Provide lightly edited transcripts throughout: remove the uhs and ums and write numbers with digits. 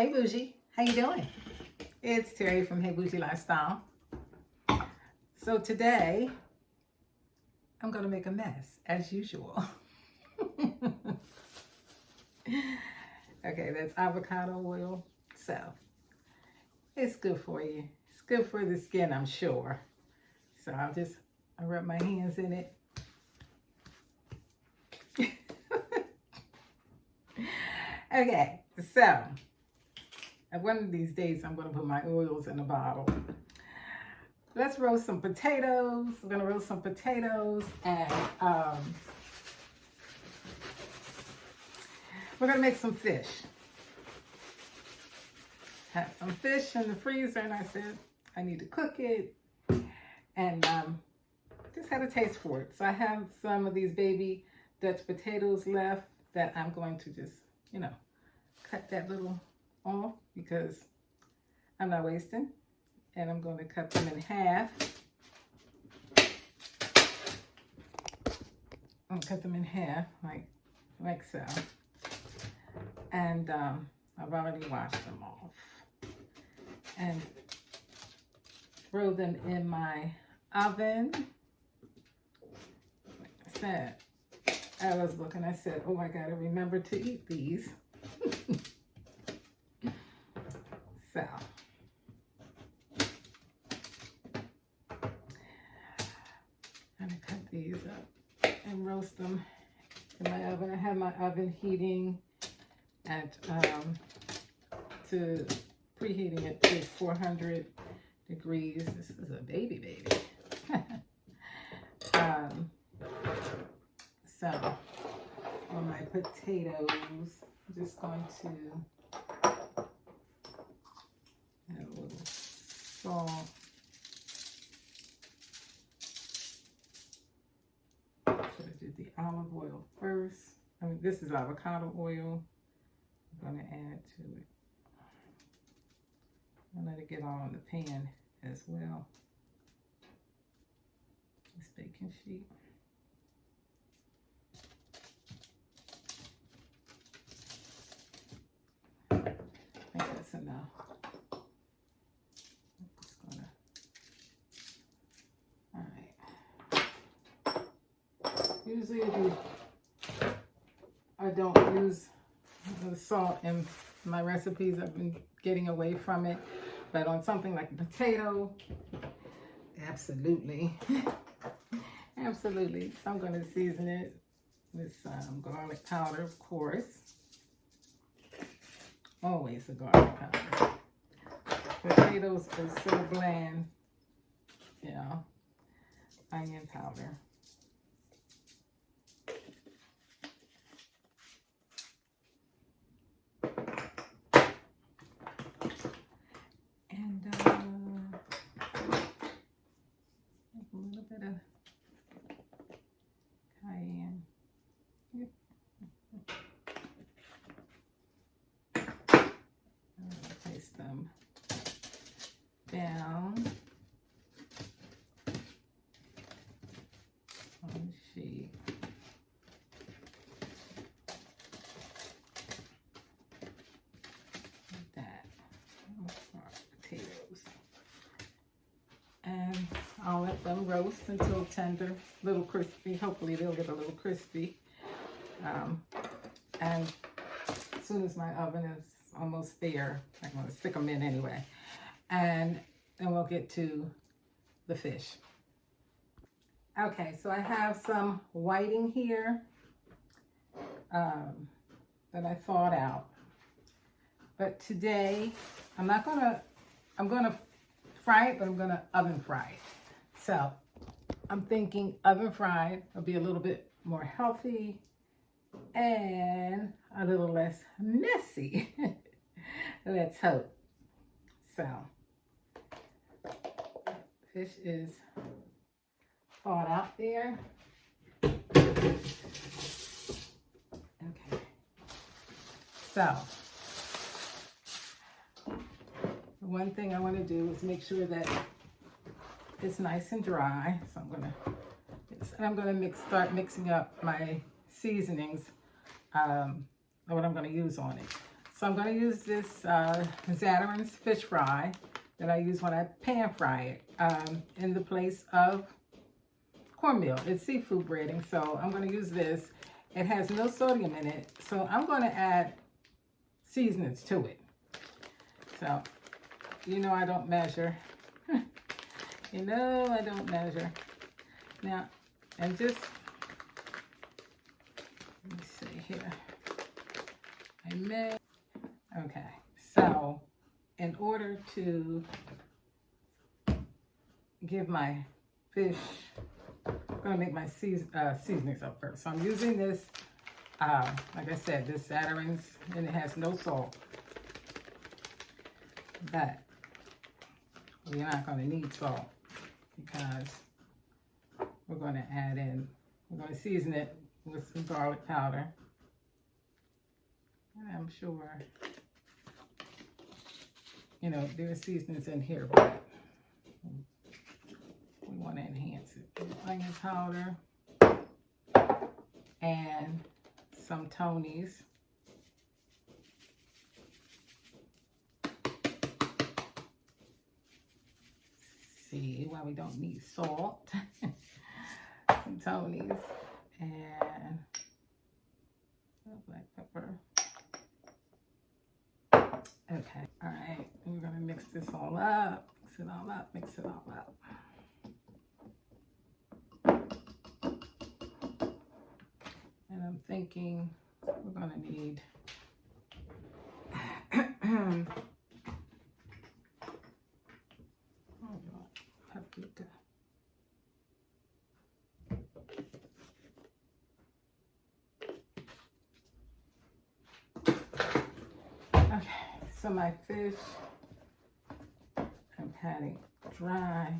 Hey Bougie, how you doing? It's Terry from Hey Bougie Lifestyle. So today, I'm gonna make a mess, as usual. Okay, that's avocado oil. So, it's good for you. It's good for the skin, I'm sure. So I'll rub my hands in it. Okay, so one of these days I'm going to put my oils in a bottle. Let's roast some potatoes. We're going to roast some potatoes and we're going to make some fish. Had some fish in the freezer and I said I need to cook it and just had a taste for it. So I have some of these baby Dutch potatoes left that I'm going to just, cut that little off because I'm not wasting. And I'm going to cut them in half. I'm going to cut them in half like so. And I've already washed them off. And throw them in my oven. Like I said, I was looking, I said, oh, I got to remember to eat these. So, I'm going to cut these up and roast them in my oven. I have my oven heating at, preheating it to 400 degrees. This is a baby. So, on my potatoes, I'm just going to add a little salt. Should I do the olive oil first? I mean, this is avocado oil. I'm going to add to it. I'll let it get all in the pan as well. This baking sheet. I think that's enough. I'm just gonna, all right. Usually I don't use the salt in my recipes. I've been getting away from it. But on something like a potato, absolutely. Absolutely. So I'm going to season it with some garlic powder, of course. Always a garlic powder. Potatoes are so bland. Yeah. Onion powder. And a little bit of cayenne. Yep. I'm going to place them down on the sheet. Like that. Potatoes. And I'll let them roast until tender, a little crispy. Hopefully they'll get a little crispy. And as soon as my oven is almost there, I'm going to stick them in anyway. And then we'll get to the fish. Okay, so I have some whiting here that I thawed out. But today, I'm going to fry it, but I'm going to oven fry it. So I'm thinking oven fried will be a little bit more healthy and a little less messy. Let's hope. So fish is thawed out there. Okay. So one thing I want to do is make sure that it's nice and dry. So I'm gonna start mixing up my seasonings, what I'm gonna use on it. So I'm going to use this Zatarain's fish fry that I use when I pan fry it in the place of cornmeal. It's seafood breading, so I'm going to use this. It has no sodium in it, so I'm going to add seasonings to it. So, you know I don't measure. You know I don't measure. Now, and just, let me see here. I may, okay, so in order to give my fish, I'm going to make my seasonings up first. So I'm using this, like I said, this Zatarain's, and it has no salt. But we're not going to need salt because we're going to add in, we're going to season it with some garlic powder. And I'm sure, you know, there's seasonings in here, but we want to enhance it. Onion powder and some Tony's. See why we don't need salt. Some Tony's and black pepper. Okay, all right, we're gonna mix this all up, mix it all up, mix it all up. And I'm thinking we're gonna need paprika. Okay, so my fish, I'm patting dry.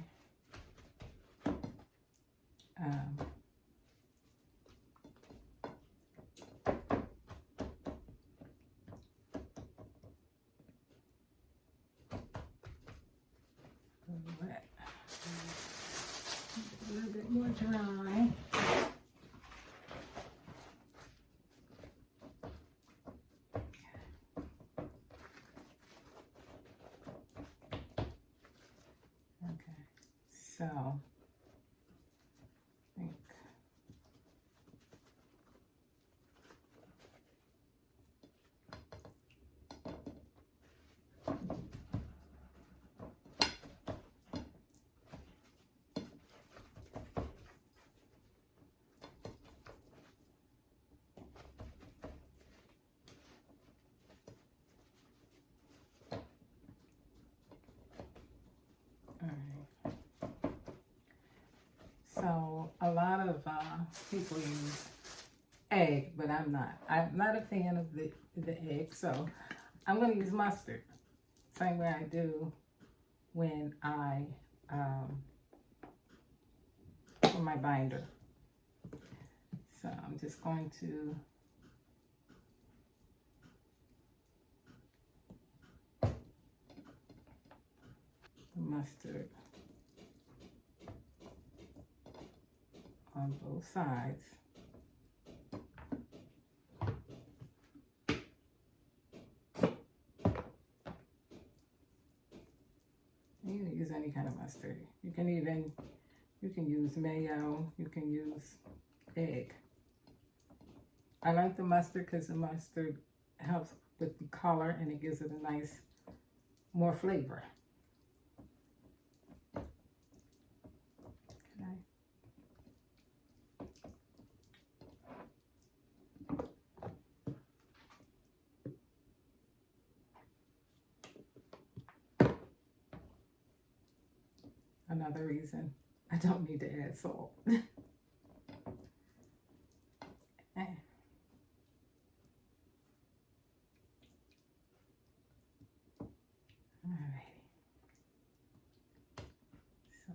Wet. A little bit more dry. Okay, so I think so a lot of people use egg, but I'm not. I'm not a fan of the egg, so I'm going to use mustard. Same way I do when I, for my binder. So I'm just going to mustard on both sides. You can use any kind of mustard. You can use mayo, you can use egg. I like the mustard because the mustard helps with the color and it gives it a nice, more flavor. Okay. Another reason I don't need to add salt. Alrighty. So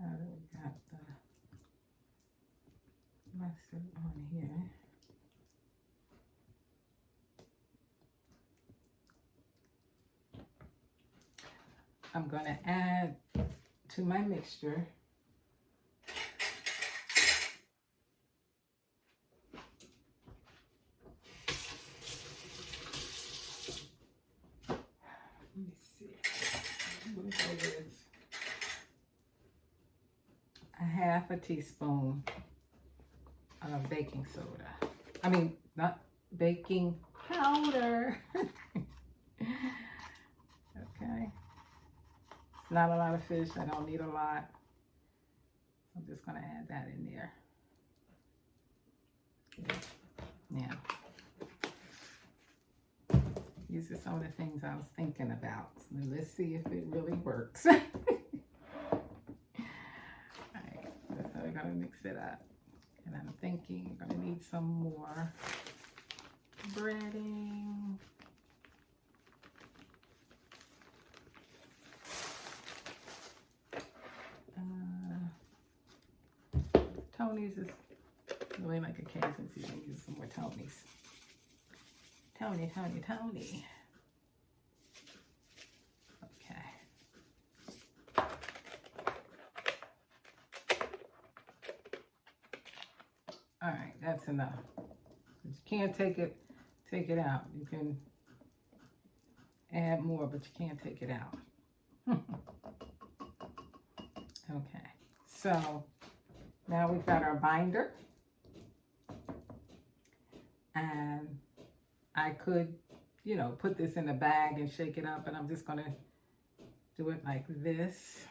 now that we got the mustard on here, I'm going to add to my mixture half a teaspoon of baking soda. I mean, not baking powder. Okay. It's not a lot of fish. I don't need a lot. I'm just going to add that in there. Yeah. These are some of the things I was thinking about. So let's see if it really works. All right, so we're gonna mix it up. And I'm thinking I'm gonna need some more breading. Tony's is really like occasions you can use some more Tony's. Tony. Okay. All right, that's enough. You can't take it out. You can add more, but you can't take it out. Okay, so now we've got our binder. And I could, you know, put this in a bag and shake it up, but I'm just going to do it like this.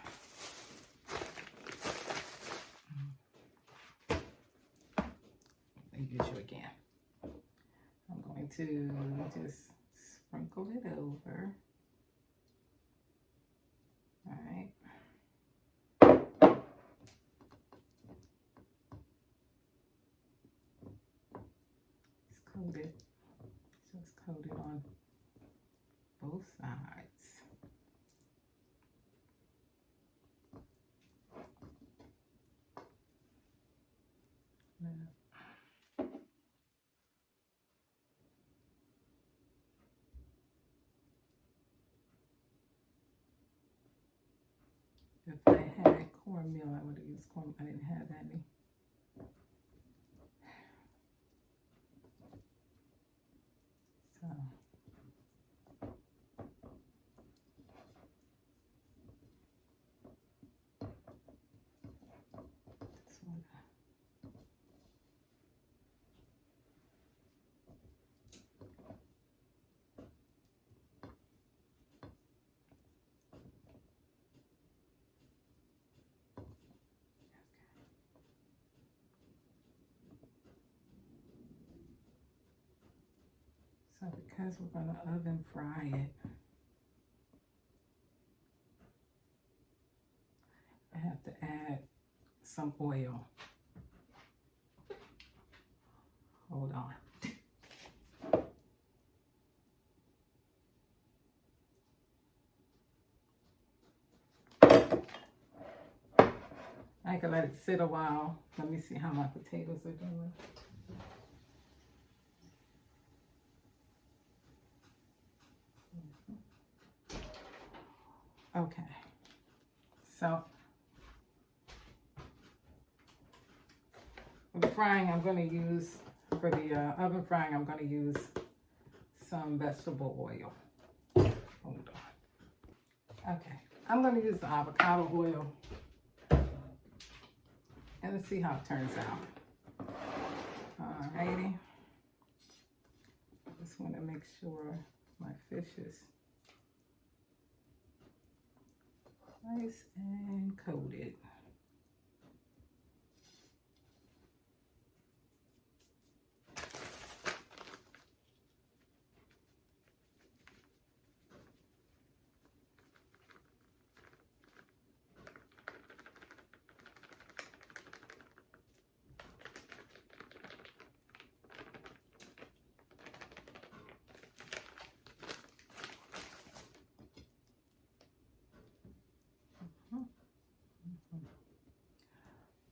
Let me get you again. I'm going to just sprinkle it over. All right. It's coated. So it's coated on both sides. If I had cornmeal, I would have used cornmeal. I didn't have any. So. So because we're going to oven fry it, I have to add some oil. Hold on. I can let it sit a while. Let me see how my potatoes are doing. Okay, so for the frying, I'm going to use, for the oven frying, I'm going to use some vegetable oil. Hold on. Okay, I'm going to use the avocado oil. And let's see how it turns out. Alrighty. Just want to make sure my fish is nice and coated.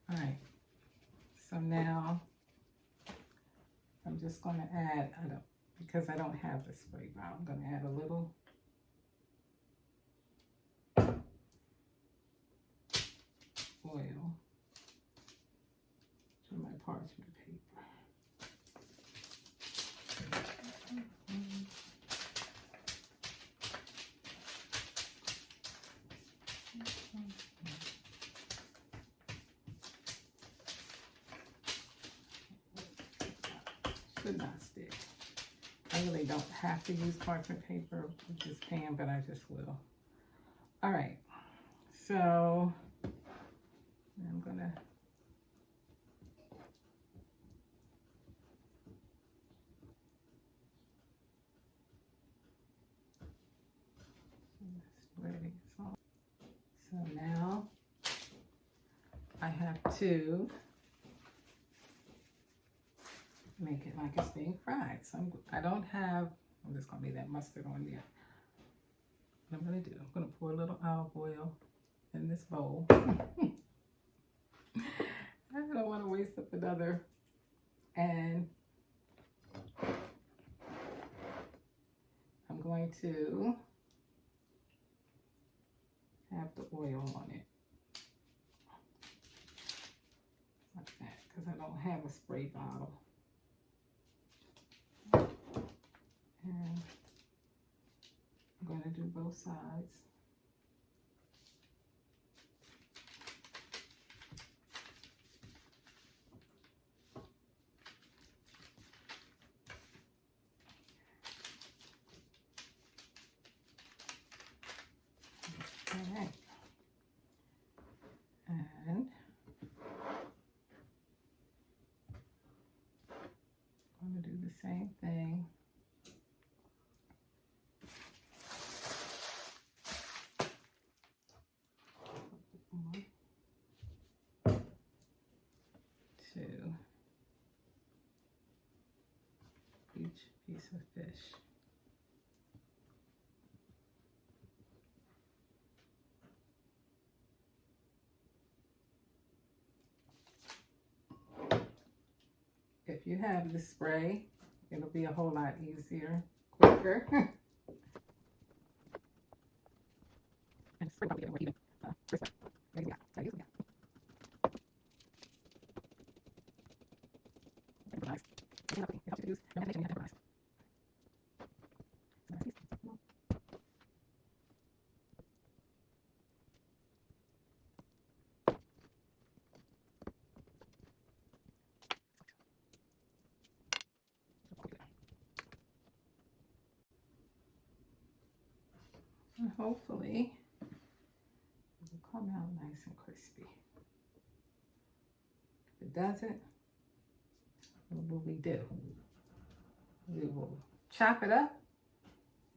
All right, so now I'm just going to add, because I don't have the spray bottle, I'm going to add a little oil to my parchment paper. should not stick. I really don't have to use parchment paper with this pan, but I just will. All right, so I'm gonna spread it. So now I have to make it like it's being fried. So I don't have, I'm just gonna leave that mustard on there. What I'm gonna do, I'm gonna pour a little olive oil in this bowl. I don't want to waste up another. And I'm going to have the oil on it. Like that, because I don't have a spray bottle. And I'm going to do both sides. All right. And I'm going to do the same thing. To each piece of fish. If you have the spray, it'll be a whole lot easier, quicker. And spray probably more even. Maybe yeah. That is, yeah. Temporize. It helps you to use fermentation and temporize. And hopefully it will come out nice and crispy. If it doesn't, what will we do? We will chop it up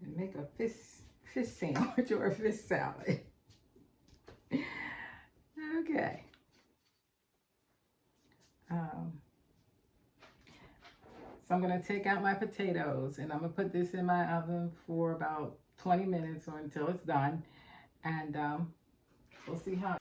and make a fish sandwich or a fish salad. Okay. So I'm going to take out my potatoes and I'm going to put this in my oven for about 20 minutes or until it's done. And we'll see how.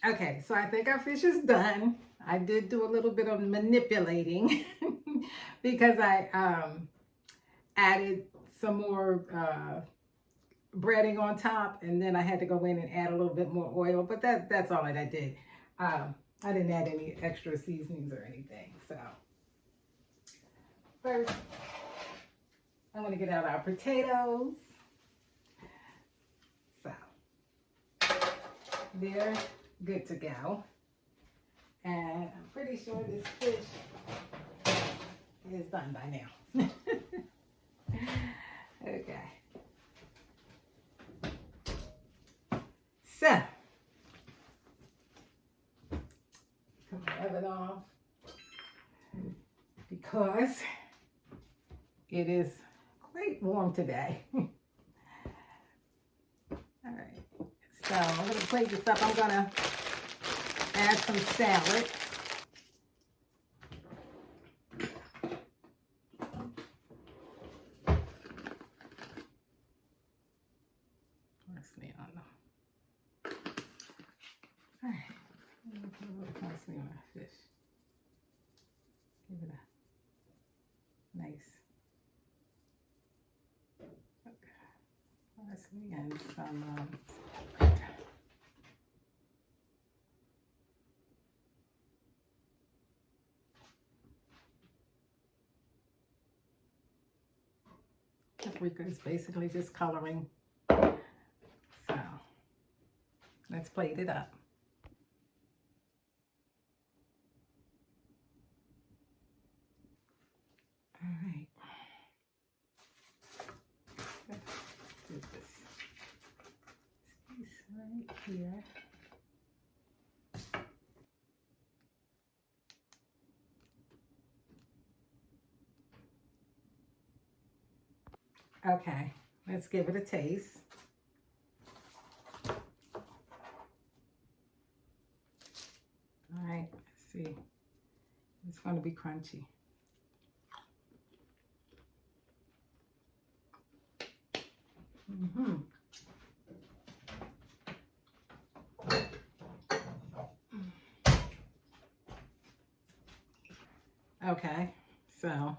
Okay, so I think our fish is done. I did do a little bit of manipulating because I added some more breading on top, and then I had to go in and add a little bit more oil, but that's all that I did. I didn't add any extra seasonings or anything. So first, I'm going to get out our potatoes. So they're good to go. And I'm pretty sure this fish is done by now. Okay. So, come the oven off because it is quite warm today. All right. So I'm going to plate this up. I'm going to add some salad. Parsley on them. All right. I'm going to put a little parsley on our fish. Give it a nice parsley and some Paprika is basically just coloring. So let's plate it up. All right. Let's do this piece right here. Okay, let's give it a taste. All right, let's see. It's going to be crunchy. Okay, so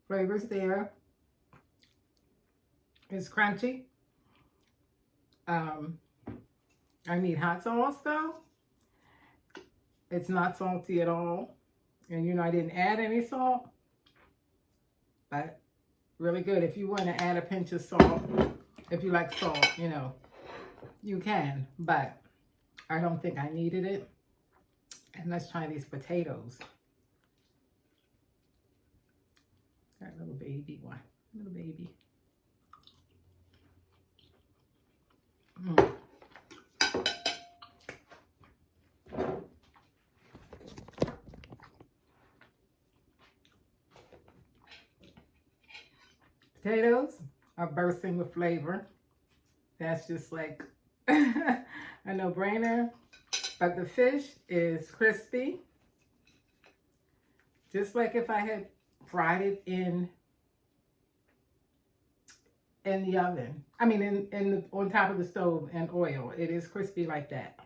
flavors there. It's crunchy. I need hot sauce though. It's not salty at all. And you know, I didn't add any salt, but really good. If you want to add a pinch of salt, if you like salt, you know, you can, but I don't think I needed it. And let's try these potatoes. That little baby one, little baby. Potatoes are bursting with flavor. That's just like a no-brainer. But the fish is crispy. Just like if I had fried it in the oven. I mean, on top of the stove in oil. It is crispy like that.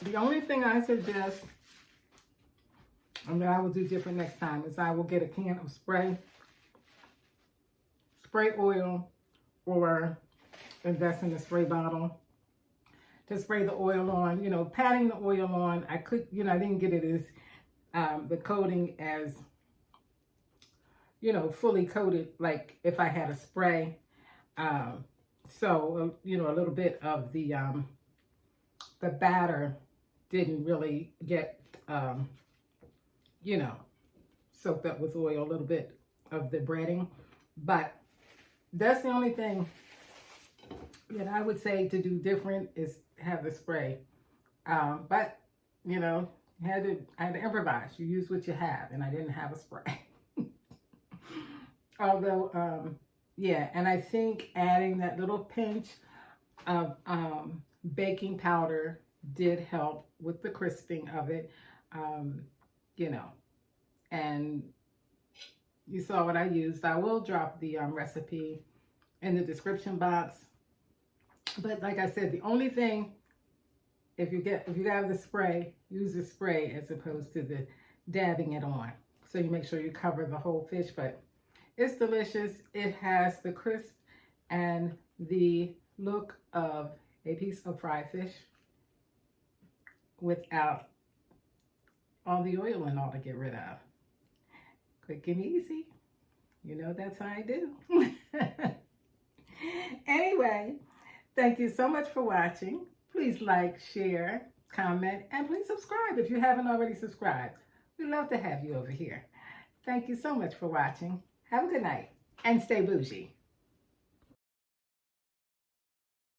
The only thing I suggest, and that I will do different next time, is I will get a can of spray oil, or invest in a spray bottle to spray the oil on. You know, patting the oil on, I could, you know, I didn't get it as the coating as, you know, fully coated like if I had a spray. So, you know, a little bit of the batter didn't really get, you know, soaked up with oil, a little bit of the breading. But that's the only thing that I would say to do different is have the spray. But, you know, I had to improvise. You use what you have, and I didn't have a spray. Although, yeah, and I think adding that little pinch of baking powder did help with the crisping of it, you know, and you saw what I used. I will drop the recipe in the description box. But like I said, the only thing, if you have the spray, use the spray as opposed to the dabbing it on. So you make sure you cover the whole fish, but it's delicious. It has the crisp and the look of a piece of fried fish without all the oil and all to get rid of. Quick and easy. You know, that's how I do. Anyway, thank you so much for watching. Please like, share, comment, and please subscribe if you haven't already subscribed. We'd love to have you over here. Thank you so much for watching. Have a good night and stay bougie.